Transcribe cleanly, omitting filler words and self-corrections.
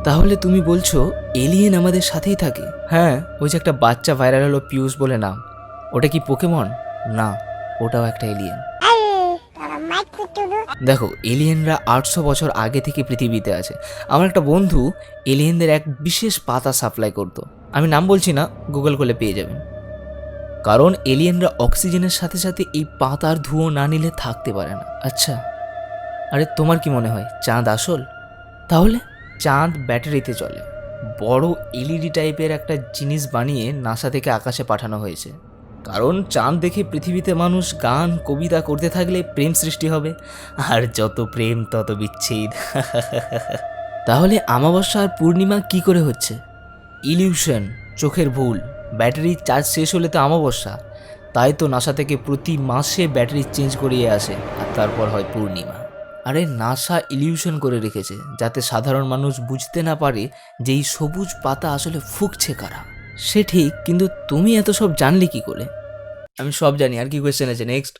তাহলে তুমি বলছো এলিয়েন আমাদের সাথেই থাকে? হ্যাঁ, ওই যে একটা বাচ্চা ভাইরাল হলো পিউস বলে নাম, ওটা কি পোকেমন? না, ওটাও একটা এলিয়েন। দেখো, এলিয়েনরা 800 বছর আগে থেকে পৃথিবীতে আছে। আমার একটা বন্ধু এলিয়েনদের এক বিশেষ পাতা সাপ্লাই করতো। আমি নাম বলছি না, গুগল করলে পেয়ে যাবেন। কারণ এলিয়েনরা অক্সিজেনের সাথে সাথে এই পাতার ধুঁয়ো না নিলে থাকতে পারে না। আচ্ছা, আরে তোমার কি মনে হয় চাঁদ আসল? তাহলে চাঁদ ব্যাটারিতে চলে। বড় এলইডি টাইপের একটা জিনিস বানিয়ে নাসা থেকে আকাশে পাঠানো হয়েছে। কারণ চাঁদ দেখে পৃথিবীতে মানুষ গান কবিতা করতে থাকলে প্রেম সৃষ্টি হবে, আর যত প্রেম তত বিচ্ছেদ। তাহলে অমাবস্যা আর পূর্ণিমা কি করে হচ্ছে? ইলিউশন, চোখের ভুল। ব্যাটারি চার্জ শেষ হলে তো অমাবস্যা, তাই তো নাসা থেকে প্রতি মাসে ব্যাটারি চেঞ্জ করিয়ে আসে, আর তারপর হয় পূর্ণিমা। আরে নাসা ইলিউশন করে রেখেছে যাতে সাধারণ মানুষ বুঝতে না পারে যে এই সবুজ পাতা আসলে ফুঁকছে কারা। সে ঠিক, কিন্তু তুমি এত সব জানলে কি করে? আমি সব জানি, আর কি কোয়েশ্চেন আছে নেক্সট?